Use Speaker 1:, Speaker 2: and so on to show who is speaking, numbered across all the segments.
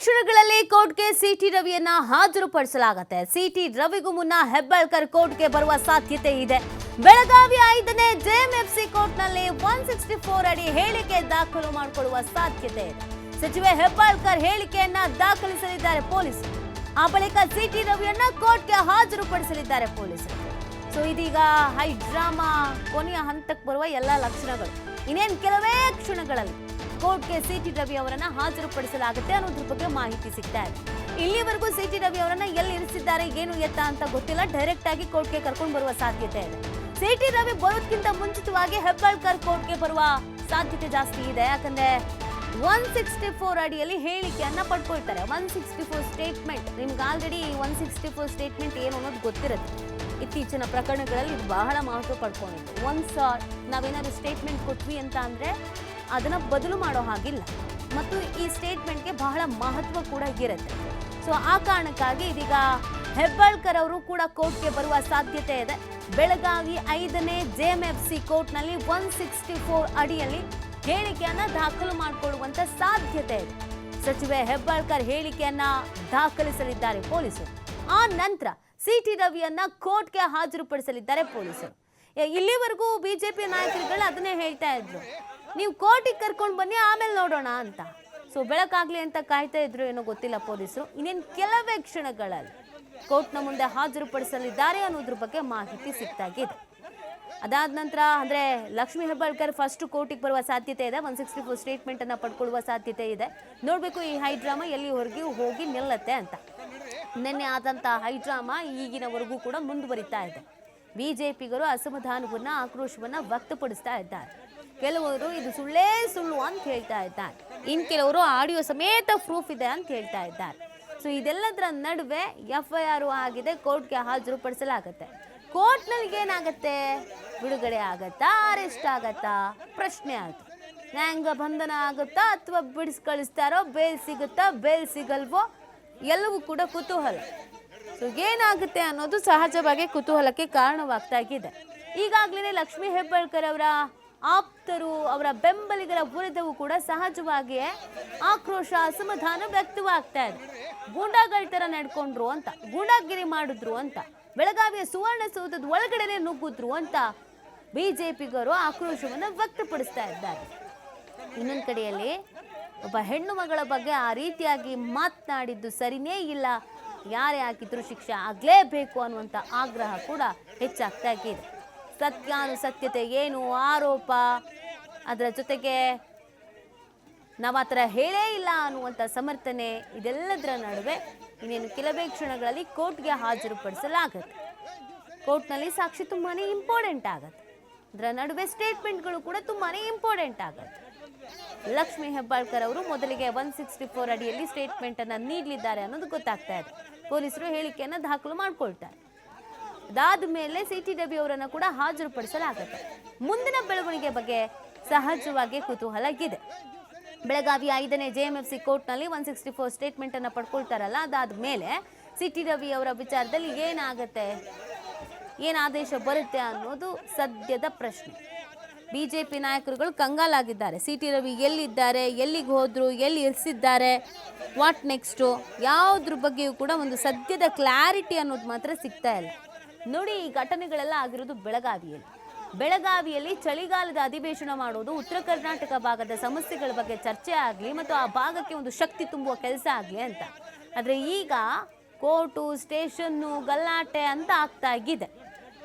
Speaker 1: ಕ್ಷಣಗಳಲ್ಲಿ ಕೋರ್ಟ್ಗೆ city ರವಿಯನ್ನ ಹಾಜರುಪಡಿಸಲಾಗುತ್ತೆ. City ರವಿಗೂ ಮುನ್ನ ಹೆಬ್ಬಾಳ್ಕರ್ ಕೋರ್ಟ್ಗೆ ಬರುವ ಸಾಧ್ಯತೆ ಇದೆ. ಬೆಳಗಾವಿ 5ನೇ ಜೆಎಂಎಫ್ಸಿ ಕೋರ್ಟ್ನಲ್ಲಿ 164 ಅಡಿ ಹೇಳಿಕೆ ದಾಖಲು ಮಾಡಿಕೊಳ್ಳುವ ಸಾಧ್ಯತೆ ಇದೆ. ಸಚಿವೆ ಹೆಬ್ಬಾಳ್ಕರ್ ಹೇಳಿಕೆಯನ್ನ ದಾಖಲಿಸಲಿದ್ದಾರೆ ಪೊಲೀಸರು. ಆ ಬಳಿಕ ಸಿಟಿ ರವಿಯನ್ನ ಕೋರ್ಟ್ಗೆ ಹಾಜರುಪಡಿಸಲಿದ್ದಾರೆ ಪೊಲೀಸರು. ಸೊ ಇದೀಗ ಹೈ ಡ್ರಾಮಾ ಕೊನೆಯ ಹಂತಕ್ಕೆ ಬರುವ ಎಲ್ಲ ಲಕ್ಷಣಗಳು. ಇನ್ನೇನು ಕೆಲವೇ ಕ್ಷಣಗಳಲ್ಲಿ ಕೋರ್ಟ್ಗೆ ಸಿಟಿ ರವಿ ಅವರನ್ನ ಹಾಜರುಪಡಿಸಲಾಗುತ್ತೆ ಅನ್ನೋದ್ರ ಬಗ್ಗೆ ಮಾಹಿತಿ ಸಿಗ್ತಾ ಇದೆ. ಇಲ್ಲಿವರೆಗೂ ಸಿಟಿ ರವಿ ಅವರನ್ನ ಎಲ್ಲಿ ಇರಿಸಿದ್ದಾರೆ, ಏನು ಎತ್ತ ಅಂತ ಗೊತ್ತಿಲ್ಲ. ಡೈರೆಕ್ಟ್ ಆಗಿ ಕೋರ್ಟ್ಗೆ ಕರ್ಕೊಂಡು ಬರುವ ಸಾಧ್ಯತೆ ಇದೆ. ಸಿಟಿ ರವಿ ಬರೋದಕ್ಕಿಂತ ಮುಂಚಿತವಾಗಿ ಹೆಬ್ಬಾಳ್ಕರ್ ಕೋರ್ಟ್ಗೆ ಬರುವ ಸಾಧ್ಯತೆ ಜಾಸ್ತಿ ಇದೆ. ಯಾಕಂದ್ರೆ 164 ಅಡಿಯಲ್ಲಿ ಹೇಳಿಕೆಯನ್ನ ಪಡ್ಕೊಳ್ತಾರೆ. 164 ಸ್ಟೇಟ್ಮೆಂಟ್ ನಿಮ್ಗೆ ಆಲ್ರೆಡಿ 164 ಸ್ಟೇಟ್ಮೆಂಟ್ ಏನು ಅನ್ನೋದು ಗೊತ್ತಿರುತ್ತೆ. ಇತ್ತೀಚಿನ ಪ್ರಕರಣಗಳಲ್ಲಿ ಇದು ಬಹಳ ಮಹತ್ವ ಪಡ್ಕೊಂಡಿತ್ತು. ಒನ್ಸ್ ನಾವೇನಾದ್ರು ಸ್ಟೇಟ್ಮೆಂಟ್ ಕೊಟ್ವಿ ಅಂತ ಅಂದ್ರೆ ಅದನ್ನ ಬದಲು ಮಾಡೋ ಹಾಗಿಲ್ಲ ಮತ್ತು ಈ ಸ್ಟೇಟ್ಮೆಂಟ್ಗೆ ಬಹಳ ಮಹತ್ವ ಕೂಡ ಇರುತ್ತೆ. ಸೊ ಆ ಕಾರಣಕ್ಕಾಗಿ ಇದೀಗ ಹೆಬ್ಬಾಳ್ಕರ್ ಅವರು ಕೂಡ ಕೋರ್ಟ್ಗೆ ಬರುವ ಸಾಧ್ಯತೆ ಇದೆ. ಬೆಳಗಾವಿ 5ನೇ ಜೆಎಂಎಫ್ಸಿ ಕೋರ್ಟ್ನಲ್ಲಿ 164 ಅಡಿಯಲ್ಲಿ ಹೇಳಿಕೆಯನ್ನ ದಾಖಲು ಮಾಡಿಕೊಳ್ಳುವಂತ ಸಾಧ್ಯತೆ ಇದೆ. ಸಚಿವೆ ಹೆಬ್ಬಾಳ್ಕರ್ ಹೇಳಿಕೆಯನ್ನ ದಾಖಲಿಸಲಿದ್ದಾರೆ ಪೊಲೀಸರು. ಆ ನಂತರ ಸಿಟಿ ರವಿಯನ್ನ ಕೋರ್ಟ್ಗೆ ಹಾಜರುಪಡಿಸಲಿದ್ದಾರೆ ಪೊಲೀಸರು. ಇಲ್ಲಿವರೆಗೂ ಬಿಜೆಪಿ ನಾಯಕರುಗಳು ಅದನ್ನೇ ಹೇಳ್ತಾ ಇದ್ರು, ನೀವು ಕೋರ್ಟಿಗೆ ಕರ್ಕೊಂಡು ಬನ್ನಿ ಆಮೇಲೆ ನೋಡೋಣ ಅಂತ. ಸೊ ಬೆಳಕಾಗ್ಲಿ ಅಂತ ಕಾಯ್ತಾ ಇದ್ರು ಏನೋ ಗೊತ್ತಿಲ್ಲ ಪೊಲೀಸರು. ಇನ್ನೇನು ಕೆಲವೇ ಕ್ಷಣಗಳಲ್ಲಿ ಕೋರ್ಟ್ನ ಮುಂದೆ ಹಾಜರುಪಡಿಸಲಿದ್ದಾರೆ ಅನ್ನೋದ್ರ ಬಗ್ಗೆ ಮಾಹಿತಿ ಸಿಗ್ತಾಗಿದೆ. ಅದಾದ ನಂತರ ಅಂದ್ರೆ ಲಕ್ಷ್ಮೀ ಹೆಬ್ಬಾಳ್ಕರ್ ಫಸ್ಟ್ ಕೋರ್ಟಿಗೆ ಬರುವ ಸಾಧ್ಯತೆ ಇದೆ. 164 ಸ್ಟೇಟ್ಮೆಂಟ್ ಅನ್ನ ಪಡ್ಕೊಳ್ಳುವ ಸಾಧ್ಯತೆ ಇದೆ. ನೋಡ್ಬೇಕು ಈ ಹೈ ಡ್ರಾಮಾ ಎಲ್ಲಿವರೆಗೂ ಹೋಗಿ ನಿಲ್ಲತ್ತೆ ಅಂತ. ನಿನ್ನೆ ಆದಂತ ಹೈ ಡ್ರಾಮಾ ಈಗಿನವರೆಗೂ ಕೂಡ ಮುಂದುವರಿತಾ ಇದೆ. ಬಿಜೆಪಿಗರು ಅಸಮಾಧಾನವನ್ನ ಆಕ್ರೋಶವನ್ನ ವ್ಯಕ್ತಪಡಿಸ್ತಾ ಇದ್ದಾರೆ. ಕೆಲವರು ಇದು ಸುಳ್ಳೇ ಸುಳ್ಳು ಅಂತ ಹೇಳ್ತಾ ಇದ್ದಾರೆ. ಇನ್ ಕೆಲವರು ಆಡಿಯೋ ಸಮೇತ ಪ್ರೂಫ್ ಇದೆ ಅಂತ ಹೇಳ್ತಾ ಇದ್ದಾರೆ. ಸೊ ಇದೆಲ್ಲದರ ನಡುವೆ FIR ಆಗಿದೆ, ಕೋರ್ಟ್ಗೆ ಹಾಜರುಪಡಿಸಲಾಗುತ್ತೆ. ಕೋರ್ಟ್ನಲ್ಲಿ ಏನಾಗತ್ತೆ, ಬಿಡುಗಡೆ ಆಗತ್ತಾ, ಅರೆಸ್ಟ್ ಆಗತ್ತಾ ಪ್ರಶ್ನೆ ಆಯ್ತು. ನ್ಯಾಯಾಂಗ ಬಂಧನ ಆಗುತ್ತಾ ಅಥವಾ ಬಿಡಿಸ್ ಕಳಿಸ್ತಾರೋ, ಬೇಲ್ ಸಿಗುತ್ತಾ ಬೇಲ್ ಸಿಗಲ್ವೋ, ಎಲ್ಲವೂ ಕೂಡ ಕುತೂಹಲ. ಸೊ ಏನಾಗುತ್ತೆ ಅನ್ನೋದು ಸಹಜವಾಗಿ ಕುತೂಹಲಕ್ಕೆ ಕಾರಣವಾಗ್ತಾ ಇದೆ. ಈಗಾಗಲೇ ಲಕ್ಷ್ಮೀ ಹೆಬ್ಬಾಳ್ಕರ್ ಅವರ ಆಪ್ತರು, ಅವರ ಬೆಂಬಲಿಗರ ವಿರುದ್ಧವೂ ಕೂಡ ಸಹಜವಾಗಿಯೇ ಆಕ್ರೋಶ, ಅಸಮಾಧಾನ ವ್ಯಕ್ತವಾಗ್ತಾ ಇದೆ. ಗೂಂಡಾಗಳ ತರ ನಡ್ಕೊಂಡ್ರು ಅಂತ, ಗೂಂಡಾಗಿರಿ ಮಾಡಿದ್ರು ಅಂತ, ಬೆಳಗಾವಿಯ ಸುವರ್ಣಸೌಧದ ಒಳಗಡೆನೆ ನುಗ್ಗಿದ್ರು ಅಂತ ಬಿಜೆಪಿಗರು ಆಕ್ರೋಶವನ್ನು ವ್ಯಕ್ತಪಡಿಸ್ತಾ ಇದ್ದಾರೆ. ಇನ್ನೊಂದು ಕಡೆಯಲ್ಲಿ ಒಬ್ಬ ಹೆಣ್ಣು ಮಗಳ ಬಗ್ಗೆ ಆ ರೀತಿಯಾಗಿ ಮಾತನಾಡಿದ್ದು ಸರಿನೇ ಇಲ್ಲ, ಯಾರೇ ಹಾಕಿದ್ರು ಶಿಕ್ಷೆ ಆಗಲೇಬೇಕು ಅನ್ನುವಂಥ ಆಗ್ರಹ ಕೂಡ ಹೆಚ್ಚಾಗ್ತಾ ಇದೆ. ಸತ್ಯಾನುಸತ್ಯತೆ ಏನು, ಆರೋಪ, ಅದರ ಜೊತೆಗೆ ನಾವು ಆ ಥರ ಹೇಳೇ ಇಲ್ಲ ಅನ್ನುವಂಥ ಸಮರ್ಥನೆ, ಇದೆಲ್ಲದರ ನಡುವೆ ಇನ್ನೇನು ಕೆಲವೇ ಕ್ಷಣಗಳಲ್ಲಿ ಕೋರ್ಟ್ಗೆ ಹಾಜರುಪಡಿಸಲಾಗುತ್ತೆ. ಕೋರ್ಟ್ನಲ್ಲಿ ಸಾಕ್ಷಿ ತುಂಬಾನೇ ಇಂಪಾರ್ಟೆಂಟ್ ಆಗುತ್ತೆ. ಅದರ ನಡುವೆ ಸ್ಟೇಟ್ಮೆಂಟ್ಗಳು ಕೂಡ ತುಂಬಾನೇ ಇಂಪಾರ್ಟೆಂಟ್ ಆಗುತ್ತೆ. ಲಕ್ಷ್ಮೀ ಹೆಬ್ಬಾಳ್ಕರ್ ಅವರು ಮೊದಲಿಗೆ 164 ಅಡಿಯಲ್ಲಿ ಸ್ಟೇಟ್ಮೆಂಟ್ ಅನ್ನ ನೀಡಲಿದ್ದಾರೆ ಅನ್ನೋದು ಗೊತ್ತಾಗ್ತಾ ಇದೆ. ಪೊಲೀಸರು ಹೇಳಿಕೆಯನ್ನ ದಾಖಲು ಮಾಡ್ಕೊಳ್ತಾರೆ. ಅದಾದ ಮೇಲೆ ಸಿಟಿ ರವಿ ಅವರನ್ನು ಕೂಡ ಹಾಜರುಪಡಿಸಲಾಗುತ್ತೆ. ಮುಂದಿನ ಬೆಳವಣಿಗೆ ಬಗ್ಗೆ ಸಹಜವಾಗಿ ಕುತೂಹಲ ಇದೆ. ಬೆಳಗಾವಿ 5ನೇ ಜೆಎಂಎಫ್ಸಿ ಕೋರ್ಟ್ನಲ್ಲಿ 164 ಸ್ಟೇಟ್ಮೆಂಟ್ ಅನ್ನ ಪಡ್ಕೊಳ್ತಾರಲ್ಲ, ಅದಾದ ಮೇಲೆ ಸಿಟಿ ರವಿ ಅವರ ವಿಚಾರದಲ್ಲಿ ಏನಾಗುತ್ತೆ, ಏನು ಆದೇಶ ಬರುತ್ತೆ ಅನ್ನೋದು ಸದ್ಯದ ಪ್ರಶ್ನೆ. ಬಿಜೆಪಿ ನಾಯಕರುಗಳು ಕಂಗಾಲಾಗಿದ್ದಾರೆ. ಸಿಟಿ ರವಿ ಎಲ್ಲಿದ್ದಾರೆ, ಎಲ್ಲಿಗೆ ಹೋದ್ರು, ಎಲ್ಲಿ ಇರಿಸಿದ್ದಾರೆ, ವಾಟ್ ನೆಕ್ಸ್ಟು, ಯಾವುದ್ರ ಬಗ್ಗೆಯೂ ಕೂಡ ಒಂದು ಸದ್ಯದ ಕ್ಲಾರಿಟಿ ಅನ್ನೋದು ಮಾತ್ರ ಸಿಗ್ತಾ ಇಲ್ಲ. ನೋಡಿ, ಈ ಘಟನೆಗಳೆಲ್ಲ ಆಗಿರೋದು ಬೆಳಗಾವಿಯಲ್ಲಿ ಚಳಿಗಾಲದ ಅಧಿವೇಶನ ಮಾಡೋದು, ಉತ್ತರ ಕರ್ನಾಟಕ ಭಾಗದ ಸಮಸ್ಯೆಗಳ ಬಗ್ಗೆ ಚರ್ಚೆ ಆಗಲಿ ಮತ್ತು ಆ ಭಾಗಕ್ಕೆ ಒಂದು ಶಕ್ತಿ ತುಂಬುವ ಕೆಲಸ ಆಗಲಿ ಅಂತ. ಆದರೆ ಈಗ ಕೋರ್ಟು, ಸ್ಟೇಷನ್ನು, ಗಲಾಟೆ ಅಂತ ಆಗ್ತಾ ಇದೆ.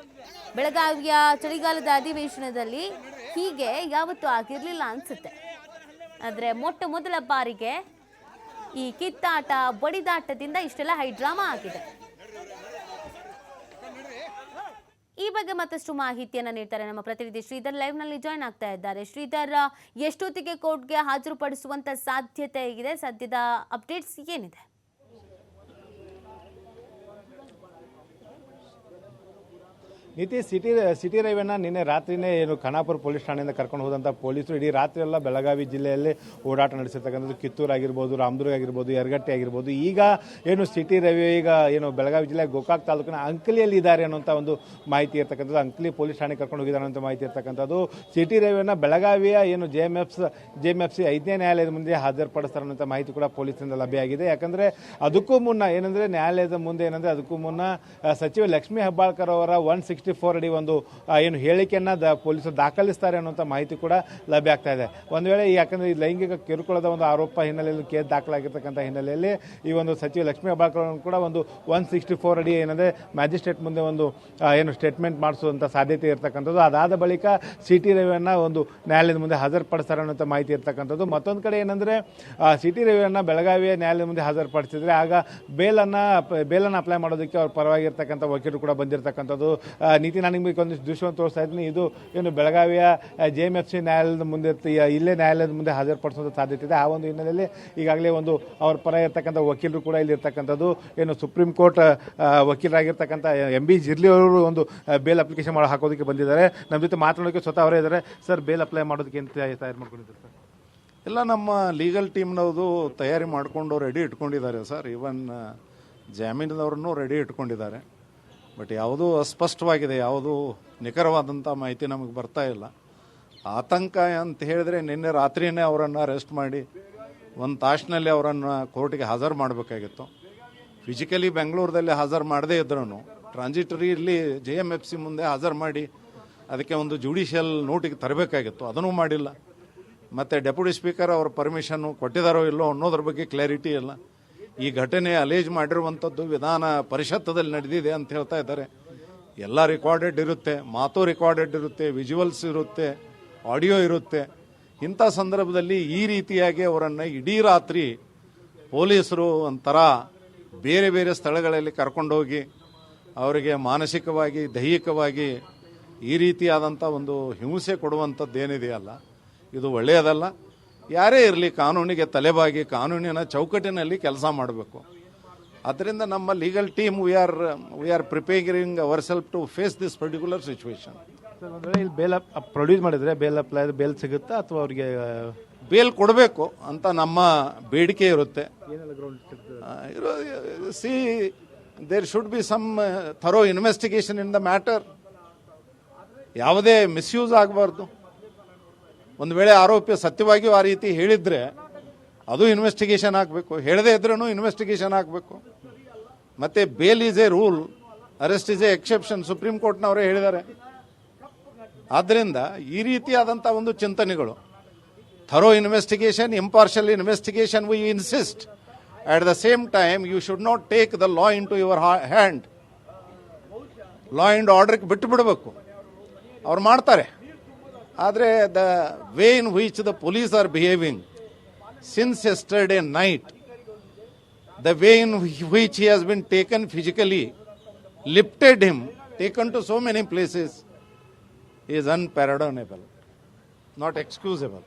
Speaker 1: ಬೆಳಗಾವಿಯ ಚಳಿಗಾಲದ ಅಧಿವೇಶನದಲ್ಲಿ ಹೀಗೆ ಯಾವತ್ತೂ ಆಗಿರಲಿಲ್ಲ ಅನ್ಸುತ್ತೆ. ಆದರೆ ಮೊಟ್ಟ ಮೊದಲ ಬಾರಿಗೆ ಈ ಕಿತ್ತಾಟ, ಬಡಿದಾಟದಿಂದ ಇಷ್ಟೆಲ್ಲ ಹೈ ಡ್ರಾಮಾ ಆಗಿದೆ. ಈ ಬಗ್ಗೆ ಮತ್ತಷ್ಟು ಮಾಹಿತಿಯನ್ನು ನೀಡ್ತಾರೆ ನಮ್ಮ ಪ್ರತಿನಿಧಿ ಶ್ರೀಧರ್, ಲೈವ್ ನಲ್ಲಿ ಜಾಯ್ನ್ ಆಗ್ತಾ ಇದ್ದಾರೆ. ಶ್ರೀಧರ್, ಎಷ್ಟೊತ್ತಿಗೆ ಕೋರ್ಟ್ಗೆ ಹಾಜರುಪಡಿಸುವಂತ ಸಾಧ್ಯತೆ ಇದೆ? ಸದ್ಯದ ಅಪ್ಡೇಟ್ಸ್ ಏನಿದೆ?
Speaker 2: ನೀತಿ ಸಿಟಿ ರವಿಯನ್ನ ನಿನ್ನೆ ರಾತ್ರಿನೇ ಏನು ಖಾನಾಪುರ ಪೊಲೀಸ್ ಠಾಣೆಯಿಂದ ಕರ್ಕೊಂಡು ಹೋದಂಥ ಪೊಲೀಸರು ಇಡೀ ರಾತ್ರಿ ಎಲ್ಲ ಬೆಳಗಾವಿ ಜಿಲ್ಲೆಯಲ್ಲಿ ಓಡಾಟ ನಡೆಸಿರ್ತಕ್ಕಂಥದ್ದು. ಕಿತ್ತೂರು ಆಗಿರ್ಬೋದು, ರಾಮದುರ್ಗ ಆಗಿರ್ಬೋದು, ಯರಗಟ್ಟಿ ಆಗಿರ್ಬೋದು. ಈಗ ಏನು ಸಿಟಿ ರವಿ ಈಗ ಏನು ಬೆಳಗಾವಿ ಜಿಲ್ಲೆ ಗೋಕಾಕ್ ತಾಲೂಕಿನ ಅಂಕಲಿಯಲ್ಲಿ ಇದ್ದಾರೆ ಅನ್ನೋಂಥ ಒಂದು ಮಾಹಿತಿ ಇರ್ತಕ್ಕಂಥದ್ದು. ಅಂಕಲಿ ಪೊಲೀಸ್ ಠಾಣೆ ಕರ್ಕೊಂಡು ಹೋಗಿದ್ದಾರೆ ಅನ್ನೋ ಮಾಹಿತಿ ಇರ್ತಕ್ಕಂಥದ್ದು. ಸಿಟಿ ರವಿಯನ್ನ ಬೆಳಗಾವಿಯ ಏನು JMFC 5ನೇ ನ್ಯಾಯಾಲಯದ ಮುಂದೆ ಹಾಜರುಪಡಿಸ್ತಾರೆ ಅನ್ನೋ ಮಾಹಿತಿ ಕೂಡ ಪೊಲೀಸರಿಂದ ಲಭ್ಯ ಆಗಿದೆ. ಯಾಕಂದ್ರೆ ಅದಕ್ಕೂ ಮುನ್ನ ಏನಂದ್ರೆ ನ್ಯಾಯಾಲಯದ ಮುಂದೆ ಏನಂದ್ರೆ ಅದಕ್ಕೂ ಮುನ್ನ ಸಚಿವ ಲಕ್ಷ್ಮೀ ಹೆಬ್ಬಾಳ್ಕರ್ ಅವರ 164 ಅಡಿ ಒಂದು ಏನು ಹೇಳಿಕೆಯನ್ನ ಪೊಲೀಸರು ದಾಖಲಿಸ್ತಾರೆ ಅನ್ನುವಂಥ ಮಾಹಿತಿ ಕೂಡ ಲಭ್ಯ ಆಗ್ತಾ ಇದೆ. ಒಂದು ವೇಳೆ ಯಾಕಂದ್ರೆ ಈ ಲೈಂಗಿಕ ಕಿರುಕುಳದ ಒಂದು ಆರೋಪ ಹಿನ್ನೆಲೆಯಲ್ಲಿ ಕೇಸ್ ದಾಖಲಾಗಿರ್ತಕ್ಕಂಥ ಹಿನ್ನೆಲೆಯಲ್ಲಿ ಈ ಒಂದು ಸಚಿವ ಲಕ್ಷ್ಮೀ ಹೆಬ್ಬಾಳ್ಕರ್ ಕೂಡ ಒಂದು 164 ಅಡಿ ಏನಂದ್ರೆ ಮ್ಯಾಜಿಸ್ಟ್ರೇಟ್ ಮುಂದೆ ಒಂದು ಏನು ಸ್ಟೇಟ್ಮೆಂಟ್ ಮಾಡಿಸುವಂಥ ಸಾಧ್ಯತೆ ಇರತಕ್ಕಂಥದ್ದು. ಅದಾದ ಬಳಿಕ ಸಿಟಿ ರವಿಯನ್ನ ಒಂದು ನ್ಯಾಯಾಲಯದ ಮುಂದೆ ಹಾಜರುಪಡಿಸ್ತಾರೆ ಅನ್ನೋಂಥ ಮಾಹಿತಿ ಇರ್ತಕ್ಕಂಥದ್ದು. ಮತ್ತೊಂದು ಕಡೆ ಏನಂದ್ರೆ ಸಿಟಿ ರವಿಯನ್ನ ಬೆಳಗಾವಿಯ ನ್ಯಾಯಾಲಯದ ಮುಂದೆ ಹಾಜರುಪಡಿಸಿದ್ರೆ ಆಗ ಬೇಲನ್ನು ಅಪ್ಲೈ ಮಾಡೋದಕ್ಕೆ ಅವ್ರ ಪರವಾಗಿರ್ತಕ್ಕಂಥ ವಕೀಲರು ಕೂಡ ಬಂದಿರತಕ್ಕಂಥದ್ದು. ನೀತಿ ನಾನು ನಿಮಗೆ ಒಂದಿಷ್ಟು ದೃಶ್ಯವನ್ನು ತೋರಿಸ್ತಾ ಇದ್ದೀನಿ. ಇದು ಏನು ಬೆಳಗಾವಿಯ JMFC ನ್ಯಾಯಾಲಯದ ಮುಂದೆ ಇಲ್ಲೇ ನ್ಯಾಯಾಲಯದ ಮುಂದೆ ಹಾಜರುಪಡಿಸುವಂಥ ಸಾಧ್ಯತೆ ಇದೆ. ಆ ಒಂದು ಹಿನ್ನೆಲೆಯಲ್ಲಿ ಈಗಾಗಲೇ ಒಂದು ಅವ್ರ ಪರ ಇರ್ತಕ್ಕಂಥ ವಕೀಲರು ಕೂಡ ಇಲ್ಲಿ ಇರ್ತಕ್ಕಂಥದ್ದು. ಏನು ಸುಪ್ರೀಂ ಕೋರ್ಟ್ ವಕೀಲರಾಗಿರ್ತಕ್ಕಂಥ MB ಜಿರ್ಲಿ ಅವರು ಒಂದು ಬೇಲ್ ಅಪ್ಲಿಕೇಶನ್ ಹಾಕೋದಕ್ಕೆ ಬಂದಿದ್ದಾರೆ. ನಮ್ಮ ಜೊತೆ ಮಾತನಾಡೋಕ್ಕೆ ಸ್ವತಃ ಅವರೇ ಇದ್ದಾರೆ. ಸರ್, ಬೇಲ್ ಅಪ್ಲೈ ಮಾಡೋದಕ್ಕೆ ಅಂತ ತಯಾರು ಮಾಡ್ಕೊಂಡಿದ್ದಾರೆ ಸರ್?
Speaker 3: ಎಲ್ಲ ನಮ್ಮ ಲೀಗಲ್ ಟೀಮ್ನವರು ತಯಾರಿ ಮಾಡಿಕೊಂಡು ರೆಡಿ ಇಟ್ಕೊಂಡಿದ್ದಾರೆ ಸರ್. ಈವನ್ ಜಾಮೀನದವ್ರನ್ನೂ ರೆಡಿ ಇಟ್ಕೊಂಡಿದ್ದಾರೆ. ಬಟ್ ಯಾವುದೂ ಅಸ್ಪಷ್ಟವಾಗಿದೆ, ಯಾವುದೂ ನಿಖರವಾದಂಥ ಮಾಹಿತಿ ನಮಗೆ ಬರ್ತಾ ಇಲ್ಲ. ಆತಂಕ ಅಂತ ಹೇಳಿದ್ರೆ ನಿನ್ನೆ ರಾತ್ರಿಯೇ ಅವರನ್ನು ಅರೆಸ್ಟ್ ಮಾಡಿ 1 ತಾಸಿನಲ್ಲಿ ಅವರನ್ನು ಕೋರ್ಟಿಗೆ ಹಾಜರು ಮಾಡಬೇಕಾಗಿತ್ತು. ಫಿಸಿಕಲಿ ಬೆಂಗಳೂರಲ್ಲಿ ಹಾಜರು ಮಾಡದೇ ಇದ್ರೂ ಟ್ರಾನ್ಸಿಟರಿ ಇಲ್ಲಿ JMFC ಮುಂದೆ ಹಾಜರು ಮಾಡಿ ಅದಕ್ಕೆ ಒಂದು ಜುಡಿಷಿಯಲ್ ನೋಟಿಗೆ ತರಬೇಕಾಗಿತ್ತು. ಅದನ್ನೂ ಮಾಡಿಲ್ಲ. ಮತ್ತು ಡೆಪ್ಯೂಟಿ ಸ್ಪೀಕರ್ ಅವರ ಪರ್ಮಿಷನ್ನು ಕೊಟ್ಟಿದ್ದಾರೋ ಇಲ್ಲೋ ಅನ್ನೋದ್ರ ಬಗ್ಗೆ ಕ್ಲಾರಿಟಿ ಇಲ್ಲ. ಈ ಘಟನೆ ಅಲೇಜ್ ಮಾಡಿರುವಂಥದ್ದು ವಿಧಾನ ಪರಿಷತ್ತದಲ್ಲಿ ನಡೆದಿದೆ ಅಂತ ಹೇಳ್ತಾ ಇದ್ದಾರೆ. ಎಲ್ಲ ರೆಕಾರ್ಡೆಡ್ ಇರುತ್ತೆ, ಮಾತು ರೆಕಾರ್ಡೆಡ್ ಇರುತ್ತೆ, ವಿಜುವಲ್ಸ್ ಇರುತ್ತೆ, ಆಡಿಯೋ ಇರುತ್ತೆ. ಇಂಥ ಸಂದರ್ಭದಲ್ಲಿ ಈ ರೀತಿಯಾಗಿ ಅವರನ್ನು ಇಡೀ ರಾತ್ರಿ ಪೊಲೀಸರು ಒಂಥರ ಬೇರೆ ಬೇರೆ ಸ್ಥಳಗಳಲ್ಲಿ ಕರ್ಕೊಂಡೋಗಿ ಅವರಿಗೆ ಮಾನಸಿಕವಾಗಿ, ದೈಹಿಕವಾಗಿ ಈ ರೀತಿಯಾದಂಥ ಒಂದು ಹಿಂಸೆ ಕೊಡುವಂಥದ್ದೇನಿದೆಯಲ್ಲ, ಇದು ಒಳ್ಳೆಯದಲ್ಲ. ಯಾರೇ ಇರಲಿ ಕಾನೂನಿಗೆ ತಲೆಬಾಗಿ ಕಾನೂನಿನ ಚೌಕಟ್ಟಿನಲ್ಲಿ ಕೆಲಸ ಮಾಡಬೇಕು. ಅದರಿಂದ ನಮ್ಮ legal team we are preparing our self to face this particular situation.
Speaker 2: Sir, ಒಂದು ವೇಳೆ ಇಲ್ಲಿ ಬೇಲ್ ಪ್ರೊಡ್ಯೂಸ್ ಮಾಡಿದ್ರೆ ಬೇಲ್ ಸಿಗುತ್ತಾ ಅಥವಾ ಅವರಿಗೆ
Speaker 3: ಬೇಲ್ ಕೊಡಬೇಕು ಅಂತ ನಮ್ಮ ಬೇಡಿಕೆ ಇರುತ್ತೆ. See there should be some thorough investigation in the matter. ಯಾವುದೇ ಮಿಸ್ಯೂಸ್ ಆಗಬಾರ್ದು. ಒಂದು ವೇಳೆ ಆರೋಪಿ ಸತ್ಯವಾಗಿಯೂ ಆ ರೀತಿ ಹೇಳಿದ್ರೆ ಅದು ಇನ್ವೆಸ್ಟಿಗೇಷನ್ ಆಗಬೇಕು, ಹೇಳದೇ ಇದ್ರೂ ಇನ್ವೆಸ್ಟಿಗೇಷನ್ ಆಗಬೇಕು. ಮತ್ತೆ bail is a rule, arrest is an exception, supreme ಕೋರ್ಟ್ನವರೇ ಹೇಳಿದ್ದಾರೆ. ಆದ್ದರಿಂದ ಈ ರೀತಿಯಾದಂಥ ಒಂದು ಚಿಂತನೆಗಳು, thorough investigation, impartial investigation we insist. At the same time you should not take the law into your hand. Law and ಆರ್ಡರ್ಗೆ ಬಿಟ್ಟು ಬಿಡಬೇಕು. ಅವ್ರು ಮಾಡ್ತಾರೆ. ಆದರೆ the way in which the police are behaving since yesterday night, the way in which he has been taken physically, lifted him, taken to so many places, is unpardonable, not excusable.